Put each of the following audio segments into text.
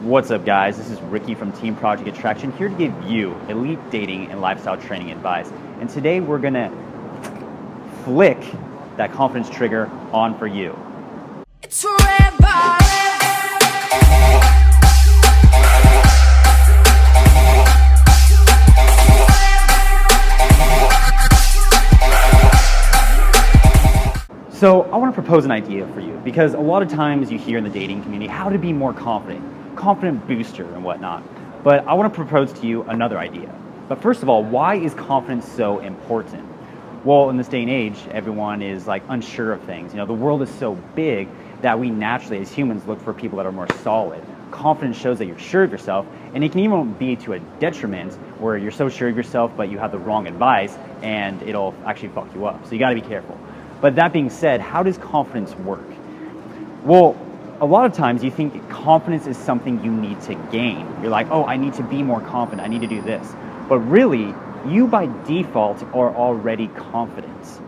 What's up, guys? This is Ricky from Team Project Attraction, here to give you elite dating and lifestyle training advice. And today we're gonna flick that confidence trigger on for you. It's So I want to propose an idea for you, because a lot of times you hear in the dating community how to be more confident booster and whatnot. But I want to propose to you another idea. But first of all, why is confidence so important? Well, in this day and age, everyone is like unsure of things. You know, the world is so big that we naturally as humans look for people that are more solid. Confidence shows that you're sure of yourself, and it can even be to a detriment where you're so sure of yourself but you have the wrong advice and it'll actually fuck you up. So you got to be careful. But that being said, how does confidence work? Well, a lot of times you think confidence is something you need to gain. You're like, oh, I need to be more confident, I need to do this. But really, you by default are already confident.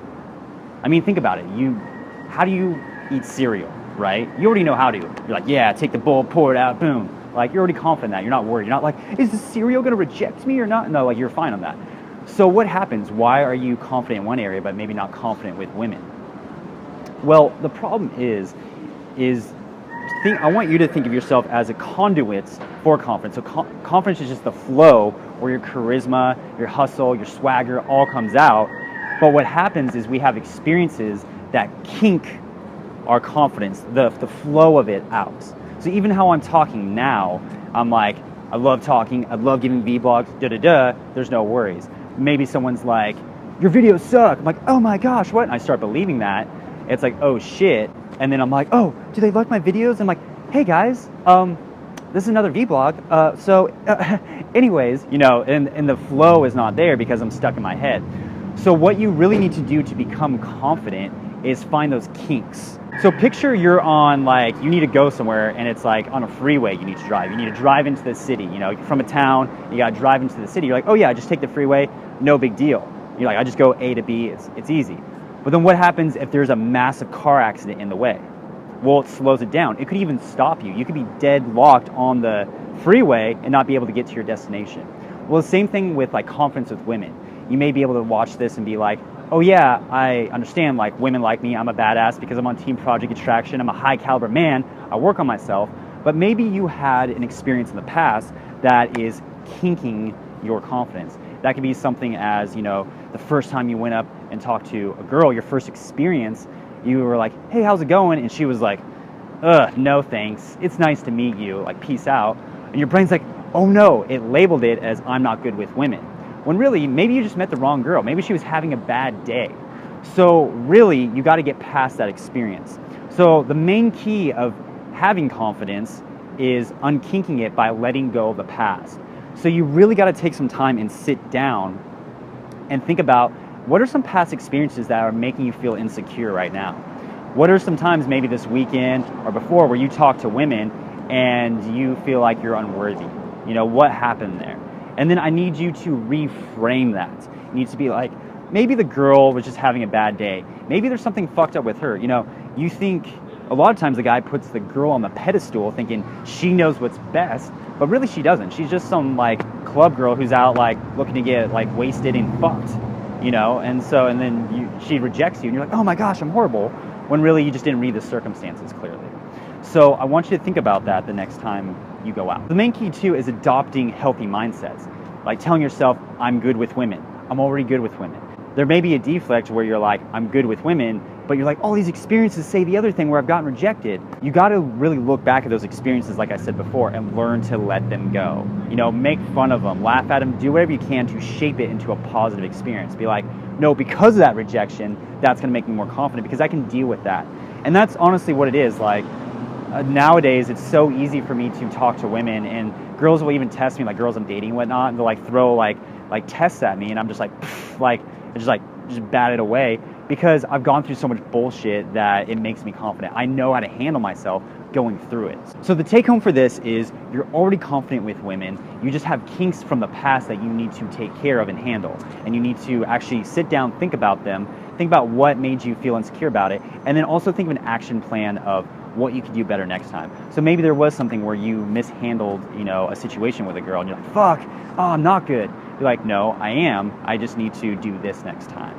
I mean, think about it. How do you eat cereal, right? You already know how to. You're like, yeah, take the bowl, pour it out, boom. Like, you're already confident in that. You're not worried. You're not like, is the cereal gonna reject me or not? No, like, you're fine on that. So what happens? Why are you confident in one area but maybe not confident with women? Well, the problem is I want you to think of yourself as a conduit for confidence. So confidence is just the flow where your charisma, your hustle, your swagger all comes out. But what happens is we have experiences that kink our confidence, the flow of it out. So even how I'm talking now, I'm like, I love talking, I love giving vlogs, there's no worries. Maybe someone's like, your videos suck. I'm like, oh my gosh, what? And I start believing that. It's like, oh shit. And then I'm like, oh, do they like my videos? I'm like, hey guys, this is another vlog. Anyways, you know, and the flow is not there because I'm stuck in my head. So what you really need to do to become confident is find those kinks. So picture you're on, like, you need to go somewhere and it's like on a freeway you need to drive. You need to drive into the city, you know, you're from a town, you gotta drive into the city. You're like, oh yeah, just take the freeway, no big deal. You're like, I just go A to B, it's easy. But then what happens if there's a massive car accident in the way? Well, it slows it down. It could even stop you. You could be deadlocked on the freeway and not be able to get to your destination. Well, the same thing with like confidence with women. You may be able to watch this and be like, oh yeah, I understand, like, women like me, I'm a badass because I'm on Team Project Attraction, I'm a high caliber man, I work on myself. But maybe you had an experience in the past that is kinking your confidence. That could be something as, you know, the first time you went up and talked to a girl, your first experience, you were like, hey, how's it going? And she was like, no thanks, it's nice to meet you, like, peace out. And your brain's like, oh no, it labeled it as I'm not good with women. When really, maybe you just met the wrong girl. Maybe she was having a bad day. So really, you got to get past that experience. So the main key of having confidence is unkinking it by letting go of the past. So you really got to take some time and sit down and think about, what are some past experiences that are making you feel insecure right now? What are some times, maybe this weekend or before, where you talk to women and you feel like you're unworthy? You know, what happened there? And then I need you to reframe that. It needs to be like, maybe the girl was just having a bad day. Maybe there's something fucked up with her. You know, you think, a lot of times the guy puts the girl on the pedestal thinking she knows what's best, but really she doesn't. She's just some like club girl who's out like looking to get like wasted and fucked, you know? And then she rejects you and you're like, oh my gosh, I'm horrible, when really you just didn't read the circumstances clearly. So I want you to think about that the next time you go out. The main key too is adopting healthy mindsets, like telling yourself, I'm good with women. I'm already good with women. There may be a deflect where you're like, I'm good with women, but you're like, all these experiences say the other thing where I've gotten rejected. You got to really look back at those experiences, like I said before, and learn to let them go. You know, make fun of them, laugh at them, do whatever you can to shape it into a positive experience. Be like, no, because of that rejection, that's going to make me more confident because I can deal with that. And that's honestly what it is. Like, nowadays, it's so easy for me to talk to women, and girls will even test me, like girls I'm dating and whatnot, and they'll like throw like tests at me, and I'm just like, just bat it away because I've gone through so much bullshit that it makes me confident. I know how to handle myself going through it. So the take home for this is you're already confident with women. You just have kinks from the past that you need to take care of and handle. And you need to actually sit down, think about them, think about what made you feel insecure about it, and then also think of an action plan of what you could do better next time. So maybe there was something where you mishandled, a situation with a girl and you're like, fuck, oh, I'm not good. You're like, no, I am. I just need to do this next time.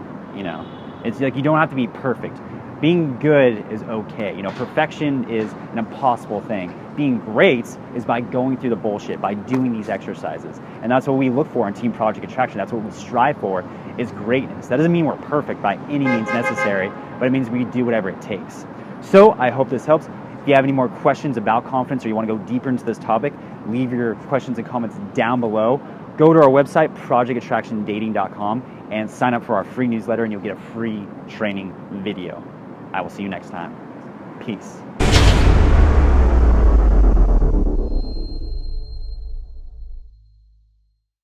It's like you don't have to be perfect. Being good is okay. Perfection is an impossible thing. Being great is by going through the bullshit, by doing these exercises. And that's what we look for in Team Project Attraction. That's what we strive for, is greatness. That doesn't mean we're perfect by any means necessary, but it means we do whatever it takes. So I hope this helps. If you have any more questions about confidence or you want to go deeper into this topic, leave your questions and comments down below. Go to our website, projectattractiondating.com, and sign up for our free newsletter, and you'll get a free training video. I will see you next time. Peace.